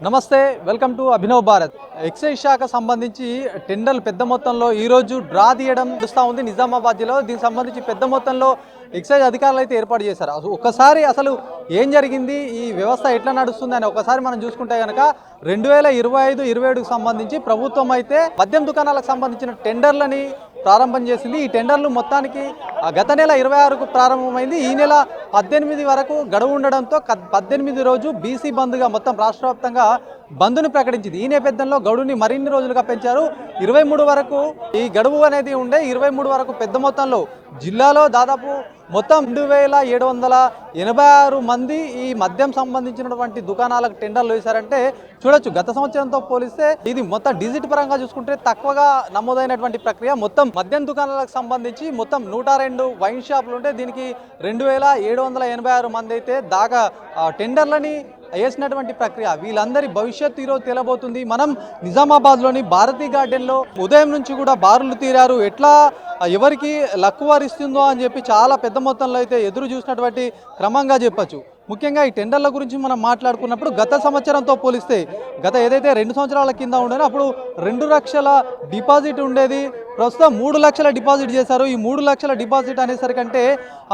నమస్తే, welcome to Abhinav Bharat. Excise శాఖ సంబంధించి టెండర్లు పెద్ద మొత్తంలో ఈరోజు డ్రా తీయడం చూస్తూ ఉంది నిజామాబాద్ జిల్లాలో. దీనికి సంబంధించి పెద్ద మొత్తంలో ఎక్సైజ్ అధికారులు అయితే ఏర్పాటు చేశారు. ఒకసారి అసలు ఏం జరిగింది, ఈ వ్యవస్థ ఎట్లా నడుస్తుంది అని ఒకసారి మనం చూసుకుంటే కనుక 2025-27కు సంబంధించి ప్రభుత్వం అయితే మద్యం దుకాణాలకు సంబంధించిన టెండర్లని ప్రారంభం చేసింది. ఈ టెండర్లు మొత్తానికి గత నెల 26కు ప్రారంభమైంది. ఈ నెల 18 వరకు గడువు ఉండడంతో 18 రోజు బీసీ బంద్గా మొత్తం రాష్ట్ర వ్యాప్తంగా బంద్ను ప్రకటించింది. ఈ నేపథ్యంలో గడువుని మరిన్ని రోజులుగా పెంచారు. 23 వరకు ఈ గడువు అనేది ఉండే. 23 వరకు పెద్ద మొత్తంలో జిల్లాలో దాదాపు మొత్తం 2786 మంది ఈ మద్యం సంబంధించినటువంటి దుకాణాలకు టెండర్లు వేశారంటే చూడొచ్చు. గత సంవత్సరంతో పోలిస్తే ఇది మొత్తం డిజిట్ పరంగా చూసుకుంటే తక్కువగా నమోదైనటువంటి ప్రక్రియ. మొత్తం మద్యం దుకాణాలకు సంబంధించి మొత్తం 102 వైన్ షాపులు ఉంటే దీనికి 2786 మంది అయితే దాకా టెండర్లని వేసినటువంటి ప్రక్రియ. వీళ్ళందరి భవిష్యత్తు ఈరోజు తెలబోతుంది. మనం నిజామాబాద్లోని భారతీ గార్డెన్లో ఉదయం నుంచి కూడా బారులు తీరారు. ఎట్లా ఎవరికి లక్కు వారిస్తుందో అని చెప్పి చాలా పెద్ద మొత్తంలో అయితే ఎదురు చూసినటువంటి క్రమంగా చెప్పచ్చు. ముఖ్యంగా ఈ టెండర్ల గురించి మనం మాట్లాడుకున్నప్పుడు గత సంవత్సరంతో పోలిస్తే గత ఏదైతే 2 సంవత్సరాల కింద ఉండేనో అప్పుడు 2 లక్షల డిపాజిట్ ఉండేది. ప్రస్తుతం 3 లక్షల డిపాజిట్ చేశారు. ఈ 3 లక్షల డిపాజిట్ అనేసరికంటే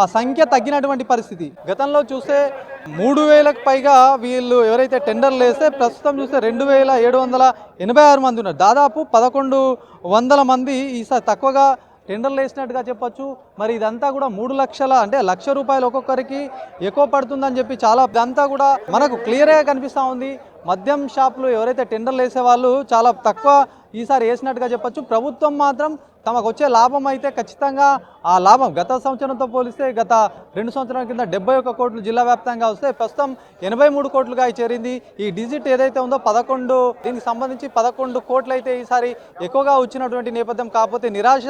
ఆ సంఖ్య తగ్గినటువంటి పరిస్థితి. గతంలో చూస్తే 3000కు పైగా వీళ్ళు ఎవరైతే టెండర్లు వేస్తే ప్రస్తుతం చూస్తే 2786 మంది ఉన్నారు. దాదాపు 1100 మంది ఈసారి తక్కువగా టెండర్లు వేసినట్టుగా చెప్పొచ్చు. మరి ఇదంతా కూడా 3 లక్షల అంటే ₹1,00,000 ఒక్కొక్కరికి ఎక్కువ పడుతుందని చెప్పి చాలా ఇదంతా కూడా మనకు క్లియర్గా కనిపిస్తూ ఉంది. మద్యం షాపులు ఎవరైతే టెండర్లు వేసే వాళ్ళు చాలా తక్కువ ఈసారి వేసినట్టుగా చెప్పొచ్చు. ప్రభుత్వం మాత్రం తమకు వచ్చే లాభం అయితే ఖచ్చితంగా ఆ లాభం గత సంవత్సరంతో పోలిస్తే గత 2 సంవత్సరాల కింద 71 కోట్లు జిల్లా వ్యాప్తంగా వస్తే ప్రస్తుతం 83 కోట్లుగా చేరింది. ఈ డిజిట్ ఏదైతే ఉందో 11 దీనికి సంబంధించి 11 కోట్లు అయితే ఈసారి ఎక్కువగా వచ్చినటువంటి నేపథ్యం. కాకపోతే నిరాశ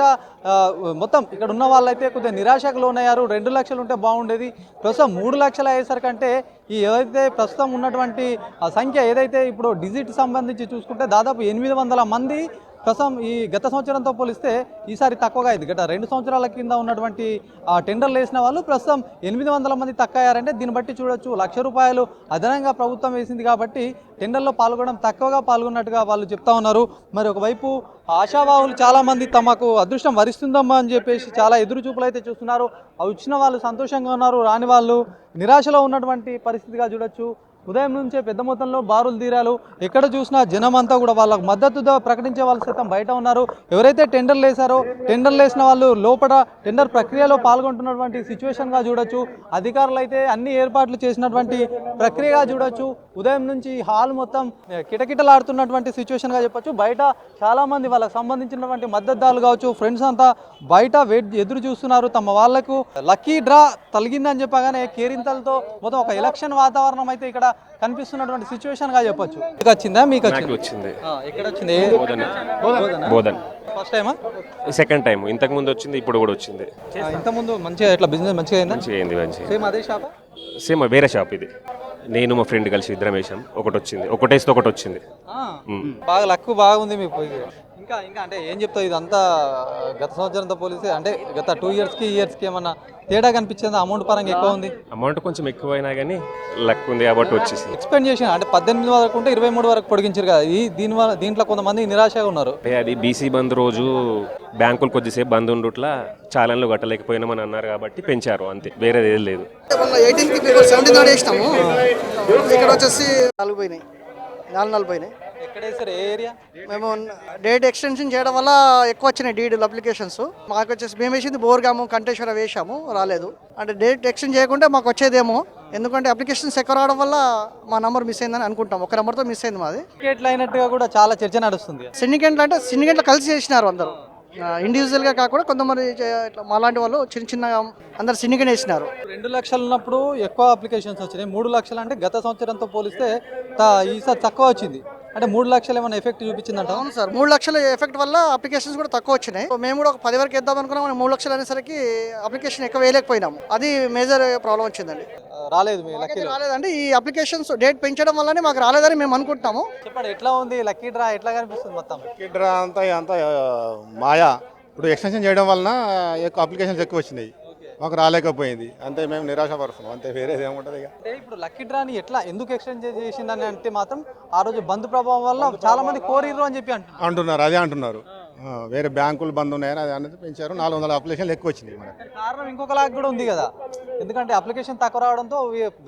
మొత్తం ఇక్కడ ఉన్న వాళ్ళైతే కొద్దిగా నిరాశకు లోనయ్యారు. 2 లక్షలు ఉంటే బాగుండేది. ప్రస్తుతం 3 లక్షలు అయ్యేసరికంటే ఈ ఏదైతే ప్రస్తుతం ఉన్నటువంటి ఆ సంఖ్య ఏదైతే ఇప్పుడు డిజిట్ సంబంధించి చూసుకుంటే దాదాపు 800 మంది ప్రస్తుతం ఈ గత సంవత్సరంతో పోలిస్తే ఈసారి తక్కువగా అయింది. గత 2 సంవత్సరాల కింద ఉన్నటువంటి ఆ టెండర్లు వేసిన వాళ్ళు ప్రస్తుతం 800 మంది తక్కువ అయ్యారంటే దీన్ని బట్టి చూడొచ్చు. ₹1,00,000 అదనంగా ప్రభుత్వం వేసింది కాబట్టి టెండర్లో పాల్గొనడం తక్కువగా పాల్గొన్నట్టుగా వాళ్ళు చెప్తా ఉన్నారు. మరి ఒకవైపు ఆశావాహులు చాలామంది తమకు అదృష్టం వరిస్తుందమ్మా అని చెప్పేసి చాలా ఎదురు చూపులు అయితే చూస్తున్నారు. అవి వచ్చిన వాళ్ళు సంతోషంగా ఉన్నారు, రాని వాళ్ళు నిరాశలో ఉన్నటువంటి పరిస్థితిగా చూడొచ్చు. ఉదయం నుంచే పెద్ద మొత్తంలో బారులు తీరాలు. ఎక్కడ చూసినా జనం అంతా కూడా వాళ్ళకు మద్దతుతో ప్రకటించే వాళ్ళు సైతం బయట ఉన్నారు. ఎవరైతే టెండర్లు వేశారో టెండర్లు వేసిన వాళ్ళు లోపల టెండర్ ప్రక్రియలో పాల్గొంటున్నటువంటి సిచ్యువేషన్గా చూడొచ్చు. అధికారులు అయితే అన్ని ఏర్పాట్లు చేసినటువంటి ప్రక్రియగా చూడొచ్చు. ఉదయం నుంచి హాల్ మొత్తం కిటకిటలాడుతున్నటువంటి సిచ్యువేషన్గా చెప్పొచ్చు. బయట చాలామంది వాళ్ళకి సంబంధించినటువంటి మద్దతుదారులు కావచ్చు, ఫ్రెండ్స్ అంతా బయట ఎదురు చూస్తున్నారు. తమ వాళ్లకు లక్కీ డ్రా తలిగిందని చెప్పగానే కేరింతలతో మొత్తం ఒక ఎలక్షన్ వాతావరణం అయితే ఇక్కడ కనిపిస్తున్నటువంటి సిచ్యువేషన్ గా చెప్పొచ్చు. మీకు వచ్చిందా? మీకు వచ్చింది. ఎక్కడ వచ్చింది? బోధన్. ఫస్ట్ టైమా? Second time. ఇంతకు ముందు వచ్చింది, ఇప్పుడు కూడా వచ్చింది. ఇంత ముందు మంచిగా ఇట్లా బిజినెస్ మంచిగా అయింది. సేమ్ అదే షాప్? సేమ్ వేరే షాప్ ఇది. నేను మా ఫ్రెండ్ కలిసి ఇద్దరం వేసాం. ఒకటి వచ్చింది, ఒకటేస్తే ఒకటి వచ్చింది. బాగా లక్ బాగుంది మీకు. ఇంకా ఇంకా అంటే ఏం చెప్తావు, ఇదంతా గత సంవత్సరంతో పోలిస్తే అంటే గత 2 ఇయర్స్కి ఏమన్నా తేడా కనిపించింది? అమౌంట్ పరంగా ఎక్కువ ఉంది? అమౌంట్ కొంచెం ఎక్కువైనా కానీ లక్ ఉంది కాబట్టి వచ్చేసింది. ఎక్స్పెండ్ చేసిన అంటే 18 వరకు ఉంటే 23 వరకు పొడిగించారు కదా. దీంట్లో కొంతమంది నిరాశగా ఉన్నారు. అది బీసీ బంద్ రోజు బ్యాంకులు కొద్దిసేపు బంద్ ఉండుట్లా చాలన్లు కట్టలేకపోయినామని అన్నారు కాబట్టి పెంచారు, అంతే. వేరేది ఏది లేదు. 17 వేసినాము. ఇక్కడ వచ్చేసి 4 పోయినాయి. ఎక్కడేసారు? ఏ ఏరియా? మేము డేట్ ఎక్స్టెన్షన్ చేయడం వల్ల ఎక్కువ వచ్చినాయి డీడీలు అప్లికేషన్స్. మాకు వచ్చేసి మేము వేసింది బోర్గాము, కంటేశ్వర వేసాము, రాలేదు. అంటే డేట్ ఎక్స్టెండ్ చేయకుంటే మాకు వచ్చేదేమో, ఎందుకంటే అప్లికేషన్స్ ఎక్కువ రావడం వల్ల మా నెంబర్ మిస్ అయిందని అనుకుంటాం. ఒక నెంబర్తో మిస్ అయింది మాది. సిండికేట్లు అయినట్టుగా కూడా చాలా చర్చ నడుస్తుంది. సిండికేట్లు కలిసి చేసినారు అందరూ, ఇండివిజువల్గా కాకుండా కొంతమంది ఇట్లా మాలాంటి వాళ్ళు చిన్న అందరు సిండికేట్ వేసినారు. 2 లక్షలు ఉన్నప్పుడు ఎక్కువ అప్లికేషన్స్ వచ్చినాయి. 3 లక్షలు అంటే గత సంవత్సరంతో పోలిస్తే ఈసారి తక్కువ వచ్చింది. అంటే 3 లక్షలు ఏమైనా ఎఫెక్ట్ చూపించిందంట? అవును సార్, 3 లక్షల ఎఫెక్ట్ వల్ల అప్లికేషన్స్ కూడా తక్కువ వచ్చినాయి. మేము కూడా ఒక 10 వరకు వేద్దాం అనుకున్నాం. 3 లక్షలు అనేసరికి అప్లికేషన్ ఎక్కువ వేయలేకపోయినాము. అది మేజర్ ప్రాబ్లం వచ్చిందండి. రాలేదండి. ఈ అప్లికేషన్స్ డేట్ పెంచడం వల్లనే మాకు రాలేదని మేము అనుకుంటాము. చెప్పండి, ఎట్లా ఉంది లక్కీ డ్రా? ఎట్లా కనిపిస్తుంది మొత్తం? లక్కీ డ్రా అంతా మాయా. ఇప్పుడు ఎక్స్టెన్షన్ చేయడం వలన అప్లికేషన్స్ ఎక్కువ వచ్చినాయి. మాకు రాలేకపోయింది అంతే, మేము నిరాశపరుస్తున్నాం అంతే, వేరేది ఏముంటుంది ఇక. అంటే ఇప్పుడు లక్కీ డ్రాని ఎట్లా ఎందుకు ఎక్స్టెండ్ చేసిందని అంటే మాత్రం ఆ రోజు బంద్ ప్రభావం వల్ల చాలా మంది కోరిర్రు అని చెప్పి అంటున్నారు, అదే అంటున్నారు. వేరే బ్యాంకులు బంద్ ఉన్నాయని అది అనేది పెంచారు. 400 అప్లికేషన్లు ఎక్కువ వచ్చినాయి మనకి. కారణం ఇంకొక లాగా కూడా ఉంది కదా, ఎందుకంటే అప్లికేషన్ తక్కువ రావడంతో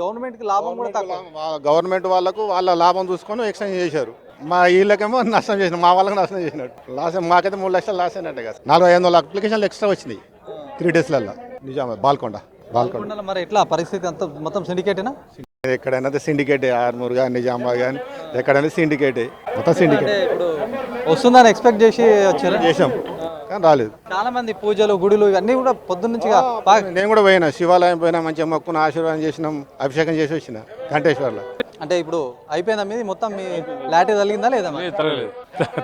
గవర్నమెంట్కి లాభం కూడా తక్కువ. గవర్నమెంట్ వాళ్ళకు వాళ్ళ లాభం చూసుకొని ఎక్స్టెండ్ చేశారు. మా వీళ్ళకేమో నష్టం చేసిన, మా వాళ్ళకి నష్టం చేసినట్టు. లాస్ మాకైతే 3 లక్షలు లాస్ అయినట్టే కదా. 4500 అప్లికేషన్లు ఎక్స్ట్రా వచ్చినాయి 3 డేస్లలో. నిజామాబాద్ బాల్కొండ. మరి ఎట్లా పరిస్థితి అంతా మొత్తం సిండికేటేనా? ఎక్కడైనా సిండికేటే, ఆర్మూర్ కానీ నిజామాబాద్ కానీ ఎక్కడైనా సిండికేటే, మొత్తం సిండికేట్. అంటే ఇప్పుడు వస్తుందని ఎక్స్పెక్ట్ చేసి వచ్చారు, చేసాం కానీ రాలేదు. చాలా మంది పూజలు గుడులు ఇవన్నీ కూడా పొద్దున్న నుంచి నేను కూడా పోయినా, శివాలయం పోయినా, మంచిగా మొక్కున ఆశీర్వాదం చేసినాం, అభిషేకం చేసి వచ్చిన కంటేశ్వర్లో. అంటే ఇప్పుడు అయిపోయిందా మీది మొత్తం, మీ లాటరీ తగిలిందా లేదా?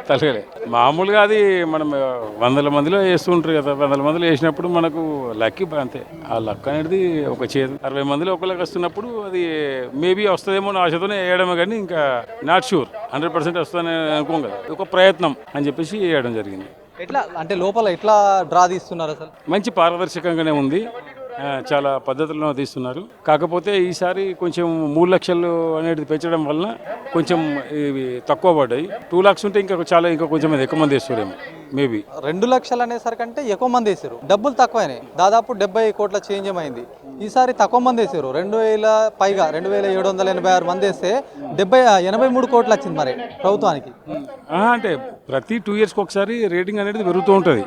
తలగలే మామూలుగా అది మనం 100 మందిలో వేస్తూ ఉంటారు కదా, 100 మందిలో వేసినప్పుడు మనకు లక్కీ అంతే. ఆ లక్ అనేది ఒక చేదు. 60 మందిలో ఒకరికి వస్తున్నప్పుడు అది మేబీ వస్తుందేమో నా ఆశతోనే వేయడమే, కానీ ఇంకా నాట్ షూర్ 100% వస్తుందని అనుకోం కదా. ఒక ప్రయత్నం అని చెప్పేసి వేయడం జరిగింది. ఎట్లా అంటే లోపల ఎట్లా డ్రా తీస్తున్నారు అసలు? మంచి పారదర్శకంగానే ఉంది, చాలా పద్ధతుల్లో తీస్తున్నారు. కాకపోతే ఈసారి కొంచెం 3 లక్షలు అనేది పెంచడం వలన కొంచెం ఇవి తక్కువ పడ్డాయి. 2 lakhs ఉంటే ఇంకా కొంచెం ఎక్కువ మంది వేస్తారేమో మేబీ. 2 లక్షలు అనేసరికంటే ఎక్కువ మంది వేసారు, డబ్బులు తక్కువైనాయి. దాదాపు 70 కోట్ల చేంజ్ ఏమైంది. ఈసారి తక్కువ మంది వేసారు, 2000 పైగా 2786 మంది వేస్తే 83 కోట్లు వచ్చింది మరి ప్రభుత్వానికి. అంటే ప్రతి 2 yearsకి ఒకసారి రేటింగ్ అనేది పెరుగుతూ ఉంటుంది.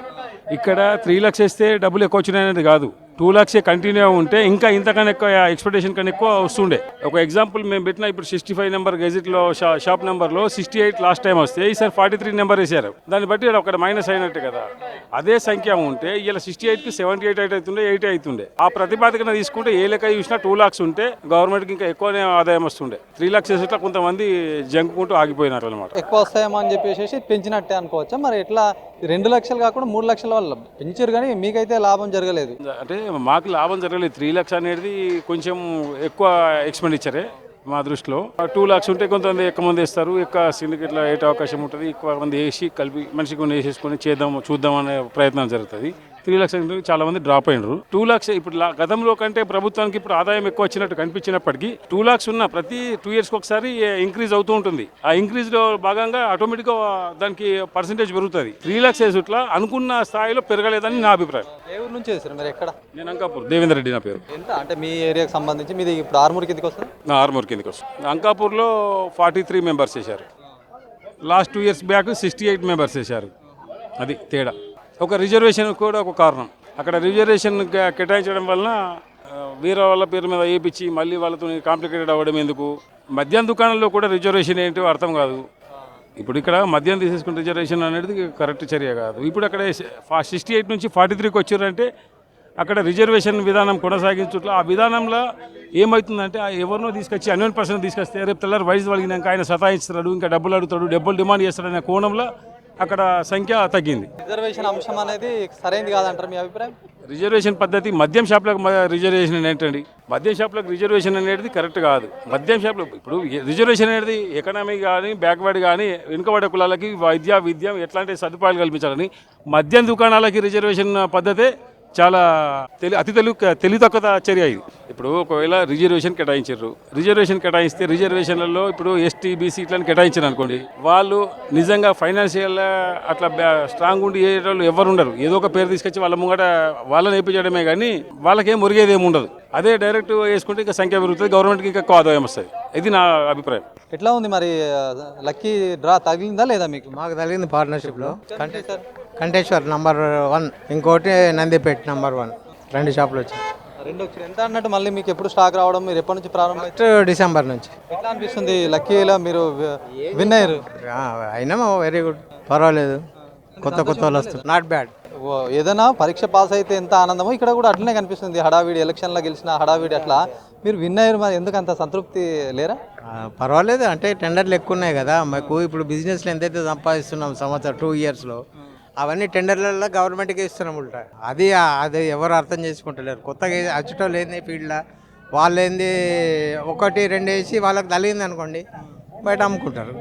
ఇక్కడ 3 lakhs వేస్తే డబ్బులు ఎక్కువ వచ్చినాయి అనేది కాదు, 2 lakhs కంటిన్యూ ఉంటే ఇంకా ఇంతకన్నా ఎక్కువ ఎక్స్పెక్టేషన్ కన్నా ఎక్కువ వస్తుండే. ఒక ఎగ్జాంపుల్ మేము పెట్టిన ఇప్పుడు 65 నెంబర్ గెజిట్లో షాప్ నెంబర్లో 68 లాస్ట్ టైం వస్తే ఈసారి 43 నెంబర్ వేసారు. దాన్ని బట్టి ఒక మైనస్ అయినట్టే కదా. అదే సంఖ్య ఉంటే ఇలా 68కి 78 అవుతుండే, 80 అవుతుండే. ఆ ప్రతిపాదికన తీసుకుంటే ఏ లెక్క చూసినా 2 lakhs ఉంటే గవర్నమెంట్కి ఇంకా ఎక్కువనే ఆదాయం వస్తుండే. 3 lakhs వేసేట్లా కొంతమంది జంకుకుంటూ ఆగిపోయినారు అనమాట. ఎక్కువ వస్తాయేమో అని చెప్పేసి పెంచినట్టే అనుకోవచ్చా మరి? ఎట్లా 2 లక్షలు కాకుండా 3 లక్షల వల్ల పెంచారు కానీ మీకైతే లాభం జరగలేదు. అంటే మాకు లాభం జరగలేదు. 3 lakhs అనేది కొంచెం ఎక్కువ ఎక్స్పెండిచరే మా దృష్టిలో. 2 lakhs ఉంటే కొంతమంది ఎక్కువ మంది వేస్తారు, ఎక్కువ సిండికేట్లో వేయటం అవకాశం ఉంటుంది. ఎక్కువ మంది వేసి కలిపి మనిషికి కొన్ని వేసేసుకొని చూద్దాం అనే ప్రయత్నం జరుగుతుంది. 3 lakhs చాలా మంది డ్రాప్ అయినారు. 2 lakhs ఇప్పుడు గతంలో కంటే ప్రభుత్వానికి ఇప్పుడు ఆదాయం ఎక్కువ వచ్చినట్టు కనిపించినప్పటికీ 2 lakhs ఉన్న ప్రతి 2 yearsకి ఒకసారి ఇంక్రీజ్ అవుతూ ఉంటుంది. ఆ ఇంక్రీజ్ లో భాగంగా ఆటోమేటిక్గా దానికి పర్సెంటేజ్ పెరుగుతుంది. 3 lakhs వేసుట్లా అనుకున్న స్థాయిలో పెరగలేదని నా అభిప్రాయం. ఏ ఊరు నుంచి వేసారు మీరు? ఎక్కడ? నేను అంకాపూర్, దేవేందర్ రెడ్డి నా పేరు. ఎంత అంటే మీ ఏరియాకి సంబంధించి మీది ఇప్పుడు ఆర్మూర్ కిందకి వస్తుంది? నా ఆర్మూర్ కిందకి వస్తుంది. అంకాపూర్లో 43 మెంబర్స్ వేశారు. లాస్ట్ 2 years బ్యాక్ 68 మెంబర్స్ వేశారు. అది తేడా. ఒక రిజర్వేషన్ కూడా ఒక కారణం. అక్కడ రిజర్వేషన్ కేటాయించడం వలన వేరే వాళ్ళ పేరు మీద వేయించి మళ్ళీ వాళ్ళతో కాంప్లికేటెడ్ అవ్వడం ఎందుకు? మద్యం దుకాణంలో కూడా రిజర్వేషన్ ఏంటో అర్థం కాదు. ఇప్పుడు ఇక్కడ మద్యం తీసేసుకున్న రిజర్వేషన్ అనేది కరెక్ట్ చర్య కాదు. ఇప్పుడు అక్కడ 68 నుంచి 43కి వచ్చారంటే అక్కడ రిజర్వేషన్ విధానం కొనసాగించుట్లా ఆ విధానంలో ఏమవుతుందంటే ఎవరినో తీసుకొచ్చి అన్వన్ పర్సన్ తీసుకొస్తే రేపు తెల్లారి వయసు వలిగినాక ఆయన సతాయిస్తాడు, ఇంకా డబ్బులు అడుగుతాడు, డబ్బులు డిమాండ్ చేస్తాడనే కోణంలో అక్కడ సంఖ్య తగ్గింది. రిజర్వేషన్ అంశం అనేది సరైనది కాదంటారు మీ అభిప్రాయం? రిజర్వేషన్ పద్ధతి మద్యం షాప్లకు రిజర్వేషన్ ఏంటండి? మద్యం షాప్లకు రిజర్వేషన్ అనేది కరెక్ట్ కాదు. మద్యం షాప్లో ఇప్పుడు రిజర్వేషన్ అనేది ఎకనామీ కానీ బ్యాక్వర్డ్ కానీ వెనుకబడే కులాలకి విద్య ఎట్లాంటి సదుపాయాలు కల్పించాలని మద్యం దుకాణాలకి రిజర్వేషన్ పద్ధతే చాలా అతి తెలివి తక్కువ చర్య ఇది. ఇప్పుడు ఒకవేళ రిజర్వేషన్ కేటాయిస్తే రిజర్వేషన్లలో ఇప్పుడు ఎస్టీ బీసీ ఇట్లా కేటాయించారు అనుకోండి, వాళ్ళు నిజంగా ఫైనాన్షియల్ అట్లా స్ట్రాంగ్ ఉండి ఏ వాళ్ళు ఎవరు ఉండరు. ఏదో ఒక పేరు తీసుకొచ్చి వాళ్ళ ముంగట వాళ్ళని వేయించడమే కానీ వాళ్ళకేం మురిగేది ఏమి ఉండదు. అదే డైరెక్ట్ వేసుకుంటే ఇంకా సంఖ్య పెరుగుతుంది, గవర్నమెంట్కి ఇంకా ఎక్కువ ఆదాయం వస్తుంది. ఇది నా అభిప్రాయం. ఎట్లా ఉంది మరి? లక్కీ డ్రా తగిలిందా లేదా మీకు? మాకు తగిలింది పార్ట్నర్షిప్లో. కంటేశ్వర్ నంబర్ 1, ఇంకోటి నందిపేట నంబర్ 1, 2 షాపులు వచ్చాయి. 2 వచ్చి ఎంత అన్నట్టు మళ్ళీ మీకు ఎప్పుడు స్టాక్ రావడం, మీరు ఎప్పటి నుంచి ప్రారంభం? డిసెంబర్ నుంచి. ఎట్లా అనిపిస్తుంది? లక్కీలో మీరు విన్ అయ్యారు. అయినా వెరీ గుడ్, పర్వాలేదు. కొత్త వాళ్ళు వస్తారు, నాట్ బ్యాడ్. ఏదైనా పరీక్ష పాస్ అయితే ఎంత ఆనందమో ఇక్కడ కూడా అట్లనే కనిపిస్తుంది. హడావిడి, ఎలక్షన్లో గెలిచిన హడావిడి అట్లా మీరు విన్ అయ్యారు. మరి ఎందుకు అంత సంతృప్తి లేరా? పర్వాలేదు, అంటే టెండర్లు ఎక్కువ ఉన్నాయి కదా మాకు. ఇప్పుడు బిజినెస్లో ఎంతైతే సంపాదిస్తున్నాం సంవత్సరం 2 yearsలో అవన్నీ టెండర్లలో గవర్నమెంట్కి ఇస్తున్నాం ఉంటా. అది ఎవరు అర్థం చేసుకుంటలేరు. కొత్తగా అచ్చటోళ్ళు ఏంది ఫీల్డ్లో వాళ్ళు ఏంది 1, 2 వేసి వాళ్ళకి తగిలింది అనుకోండి బయట అమ్ముకుంటారు.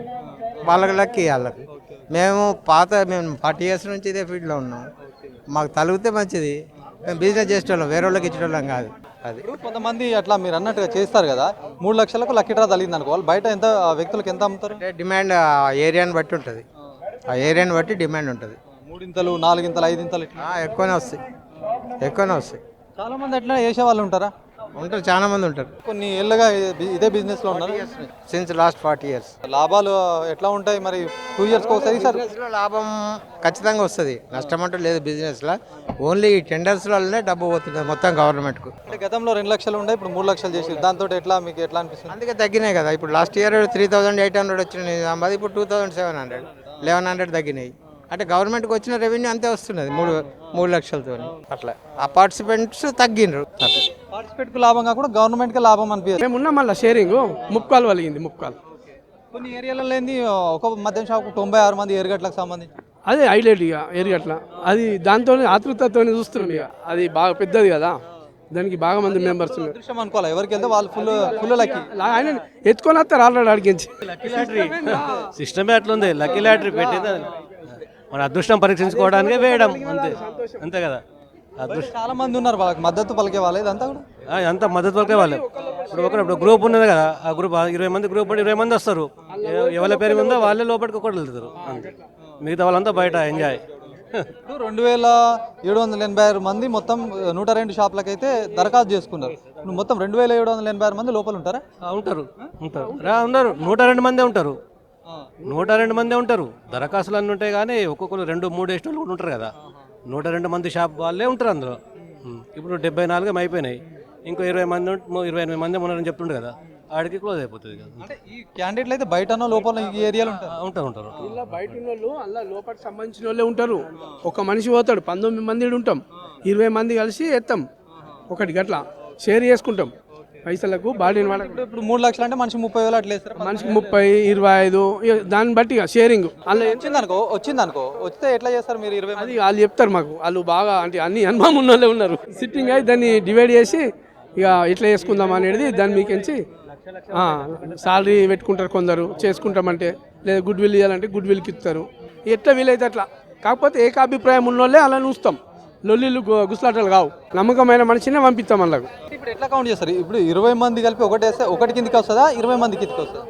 వాళ్ళకి లక్కీ వాళ్ళకి. మేము 40 years నుంచి ఇదే ఫీల్డ్లో ఉన్నాం. మాకు తలిగితే మంచిది, మేము బిజినెస్ చేసేటోళ్ళం, వేరే వాళ్ళకి ఇచ్చేటోళ్ళం కాదు. అది ఇప్పుడు కొంతమంది అట్లా మీరు అన్నట్టుగా చేస్తారు కదా, 3 లక్షలకు లక్కీ డ్రా తగిలింది అనుకోవాలి, బయట ఎంత వ్యక్తులకు ఎంత అమ్ముతారు? అంటే డిమాండ్ ఆ ఏరియాని బట్టి ఉంటుంది, ఆ ఏరియాని బట్టి డిమాండ్ ఉంటుంది. 3 ఇంతలు 4 ఇంతలు 5 ఇంతలు ఇట్లా ఎక్కువనే వస్తాయి, ఎక్కువనే వస్తాయి. చాలా మంది అట్లా చేసే వాళ్ళు ఉంటారా? ఉంటారు, చాలా మంది ఉంటారు. కొన్ని ఏళ్ళుగా ఇదే బిజినెస్ లో ఉన్నారు. Since last 40 years. లాభాలు ఎట్లా ఉంటాయి మరి? 2 ఇయర్స్కి ఒకసారి సార్ బిజినెస్లో లాభం ఖచ్చితంగా వస్తుంది, నష్టం అంటూ లేదు బిజినెస్లో. ఓన్లీ టెండర్స్లోనే డబ్బు పోతుంది మొత్తం గవర్నమెంట్కు. అంటే గతంలో 2 లక్షలు ఉండే, ఇప్పుడు 3 లక్షలు చేసి దాంతో ఎట్లా మీకు ఎట్లా అనిపిస్తుంది? అందుకే తగ్గినాయి కదా. ఇప్పుడు లాస్ట్ ఇయర్ 3800 వచ్చినాయి సంపాది, ఇప్పుడు 2700 1100 తగ్గినాయి. అంటే గవర్నమెంట్కి వచ్చిన రెవెన్యూ అంతే వస్తున్నది 3 లక్షలతో. అట్లా ఆ పార్టిసిపెంట్స్ తగ్గినరు. అట్లా పార్టిసిపేట్కి లాభం కాకుండా గవర్నమెంట్కి లాభం అనిపించదు. మేము ఉన్నాం మళ్ళీ షేరింగ్ ముప్కాలు వలిగింది ముప్కాలు. కొన్ని ఏరియాలలో ఏంది ఒక మద్యం షాపు 96 మంది ఎరుగట్లకు సంబంధించి. అదే హైలైట్ ఇక ఏరియట్లా అది దాంతో ఆతృతతో చూస్తున్నాం. ఇక అది బాగా పెద్దది కదా, దానికి బాగా మంది మెంబర్స్ ఉన్నారు. దృశ్యం అనుకోవాలి, ఎవరికి వెళ్తే వాళ్ళు ఫుల్ లక్కీ. ఆయన ఎత్తుకొని వస్తారు ఆల్రెడీ అడిగించి. సిస్టమే అట్లుంది. లక్కీ లాటరీ పెట్టింది మన అదృష్టం పరీక్షించుకోవడానికే వేయడం, అంతే అంతే కదా. అదృష్టం చాలా మంది ఉన్నారు వాళ్ళకి మద్దతు పలికే వాళ్ళు, ఇదంతా కూడా అంతా మద్దతు వరకే వాళ్ళు. ఇప్పుడు గ్రూప్ ఉన్నది కదా, ఆ గ్రూప్ 20 మంది గ్రూప్ 20 మంది వస్తారు. ఎవరి పేరు ఉందో వాళ్ళే లోపలికి ఒకటి వెళ్తారు, అంతే. మిగతా వాళ్ళంతా బయట ఎంజాయ్. 2786 మంది మొత్తం 102 షాపులకైతే దరఖాస్తు చేసుకున్నారు. ఇప్పుడు మొత్తం 2786 మంది లోపల ఉంటారా? ఉంటారు ఉన్నారు 102 మందే ఉంటారు. 102 మందే ఉంటారు. దరఖాస్తులు అన్నీ ఉంటాయి కానీ ఒక్కొక్కరు 2-3 వేసేటోళ్ళు కూడా ఉంటారు కదా. 102 మంది షాప్ వాళ్ళే ఉంటారు అందులో. ఇప్పుడు 74 అయిపోయినాయి. ఇంకో 28 మంది ఉన్నారని చెప్తుండే కదా, ఆడికి క్లోజ్ అయిపోతుంది కదా. అంటే ఈ క్యాండిడేట్లు అయితే బయటనో లోపల ఈ ఏరియాలో ఉంటారు. ఉంటారు. ఇలా బయట ఉన్న వాళ్ళు అలా లోపలికి సంబంధించిన వాళ్ళే ఉంటారు. ఒక మనిషి పోతాడు, 19 మంది ఉంటాం, 20 మంది కలిసి ఎత్తాం ఒకటి గట్లా షేర్ చేసుకుంటాం పైసలకు. బాడీ ఇప్పుడు 3 లక్షలు అంటే మనిషి 30,000 అట్లా వేస్తారు. మనిషికి 30, 25 దాన్ని బట్టి షేరింగ్. అలా వచ్చిందనుకో వస్తే ఎట్లా చేస్తారు మీరు? 20 అది వాళ్ళు చెప్తారు మాకు, వాళ్ళు బాగా అంటే అన్ని అనుభవం ఉన్న వాళ్ళే ఉన్నారు. సిట్టింగ్ అయి దాన్ని డివైడ్ చేసి ఇక ఎట్లా చేసుకుందాం అనేది దాన్ని మీకెంచి సాలరీ పెట్టుకుంటారు కొందరు. చేసుకుంటామంటే లేదా గుడ్ విల్ ఇవ్వాలంటే గుడ్ విల్కి ఇస్తారు. ఎట్లా వీలైతే అట్లా. కాకపోతే ఏకాభిప్రాయం ఉన్న వాళ్ళే అలా చూస్తాం. లొల్లిలు గుసలాటలు కావు. నమ్మకమైన మనిషినే పంపిస్తాం వాళ్ళకు. ఇప్పుడు ఎట్లా కౌంట్ చేస్తారు? ఇప్పుడు 20 మంది కలిపి ఒకటి వేస్తే ఒకటి కిందికి వస్తుందా, 20 మంది కిందికి వస్తుందా?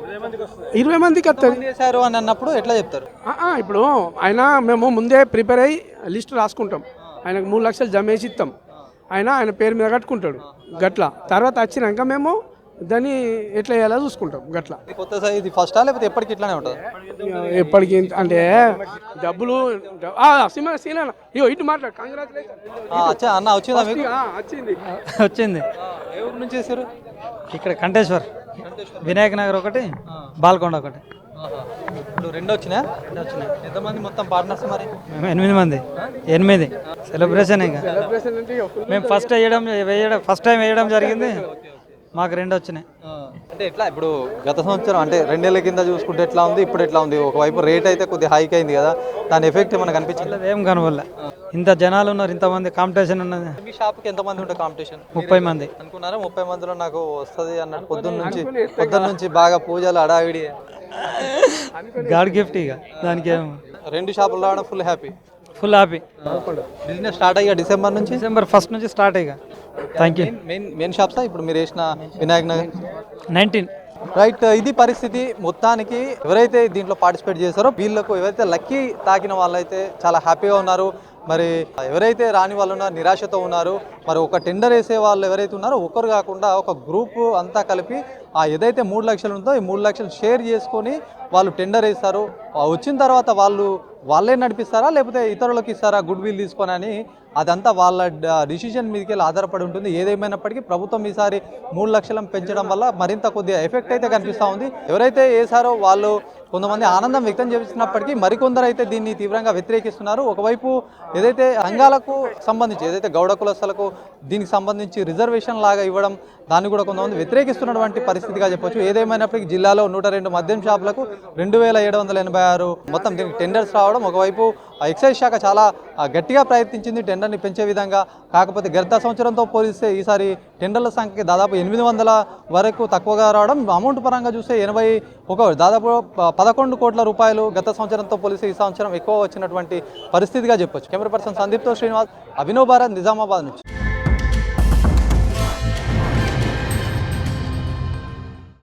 20 మందికి వస్తుంది చేశారు అని అన్నప్పుడు ఎట్లా చెప్తారు? ఇప్పుడు మేము ముందే ప్రిపేర్ అయ్యి లిస్ట్ రాసుకుంటాం. ఆయనకు 3 లక్షలు జమ వేసి ఇస్తాం. ఆయన పేరు మీద కట్టుకుంటాడు గట్ల. తర్వాత వచ్చినాక మేము దాన్ని ఎట్లా చేయాలో చూసుకుంటాం గట్ల. కొత్త ఇది ఫస్టా లేకపోతే ఎప్పటికి ఇట్లానే ఉంటుంది? ఎప్పటికి అంటే డబ్బులు ఇగో ఇటు మాట్లాడు. కంగ్రాచులేషన్ అన్న వచ్చిందా మీకు? వచ్చింది. ఏ ఊరు నుంచి చేశారు? ఇక్కడ కంటేశ్వర్, వినాయక నగర్ ఒకటి, బాల్కొండ ఒకటి. ఇప్పుడు 2 వచ్చినాయా? ఎంతమంది మొత్తం పార్ట్నర్స్ మరి? మేము 8 మంది. 8 సెలబ్రేషన్. ఇంకా మేము ఫస్ట్ టైం వేయడం జరిగింది. మాకు 2 వచ్చినాయి. అంటే ఎట్లా ఇప్పుడు గత సంవత్సరం అంటే 2 ఏళ్ల కింద చూసుకుంటే ఎట్లా ఉంది, ఇప్పుడు ఎట్లా ఉంది? ఒకవైపు రేట్ అయితే కొద్దిగా హైక్ అయింది కదా, దాని ఎఫెక్ట్ ఏమైనా కనిపించింది? ఏం కనవల్ల. ఇంత జనాలు ఉన్నారు, ఇంతమంది కాంపిటీషన్ ఉన్నది. మీ షాప్కి ఎంతమంది ఉంటే కాంపిటీషన్? 30 మంది అనుకున్నారా? 30 మందిలో నాకు వస్తుంది అన్నట్టు పొద్దున్న నుంచి బాగా పూజలు అడావిడి. God gift. ఇక దానికి 2 షాపులు రావడం ఫుల్ హ్యాపీ. బిజినెస్ స్టార్ట్ అయ్యా డిసెంబర్ 1 నుంచి స్టార్ట్ అయ్యా. Thank you. మెయిన్ షాప్సా ఇప్పుడు మీరు వేసిన వినాయక్ నగర్ 19 రైట్. ఇది పరిస్థితి. మొత్తానికి ఎవరైతే దీంట్లో పార్టిసిపేట్ చేశారో వీళ్ళకు ఎవరైతే లక్కీ తాకిన వాళ్ళైతే చాలా హ్యాపీగా ఉన్నారు. మరి ఎవరైతే రాని వాళ్ళు ఉన్నారు, నిరాశతో ఉన్నారు. మరి ఒక టెండర్ వేసే వాళ్ళు ఎవరైతే ఉన్నారో ఒకరు కాకుండా ఒక గ్రూప్ అంతా కలిపి ఏదైతే 3 లక్షలు ఉందో ఈ 3 లక్షలు షేర్ చేసుకొని వాళ్ళు టెండర్ వేస్తారు. వచ్చిన తర్వాత వాళ్ళే నడిపిస్తారా లేకపోతే ఇతరులకు ఇస్తారా గుడ్ విల్ తీసుకొని అని, అదంతా వాళ్ళ డిసిషన్ మీదకి ఆధారపడి ఉంటుంది. ఏదేమైనప్పటికీ ప్రభుత్వం ఈసారి 3 లక్షలను పెంచడం వల్ల మరింత కొద్దిగా ఎఫెక్ట్ అయితే కనిపిస్తూ ఉంది. ఎవరైతే వేసారో వాళ్ళు కొంతమంది ఆనందం వ్యక్తం చేస్తున్నప్పటికీ మరికొందరు అయితే దీన్ని తీవ్రంగా వ్యతిరేకిస్తున్నారు. ఒకవైపు ఏదైతే సంఘాలకు సంబంధించి ఏదైతే గౌడ కులస్తులకు దీనికి సంబంధించి రిజర్వేషన్ లాగా ఇవ్వడం దాన్ని కూడా కొంతమంది వ్యతిరేకిస్తున్నటువంటి పరిస్థితిగా చెప్పొచ్చు. ఏదేమైనప్పటికీ జిల్లాలో 102 మద్యం షాపులకు 2786 మొత్తం దీనికి టెండర్స్ రావడం, ఒకవైపు ఎక్సైజ్ శాఖ చాలా గట్టిగా ప్రయత్నించింది టెండర్ని పెంచే విధంగా. కాకపోతే గత సంవత్సరంతో పోలిస్తే ఈసారి టెండర్ల సంఖ్య దాదాపు 800 వరకు తక్కువగా రావడం, అమౌంట్ పరంగా చూస్తే దాదాపు 11 కోట్ల రూపాయలు గత సంవత్సరంతో పోలిస్తే ఈ సంవత్సరం ఎక్కువ వచ్చినటువంటి పరిస్థితిగా చెప్పొచ్చు. కెమెరా పర్సన్ సందీప్తో శ్రీనివాస్, అభినవ్ భారత్, నిజామాబాద్ నుంచి.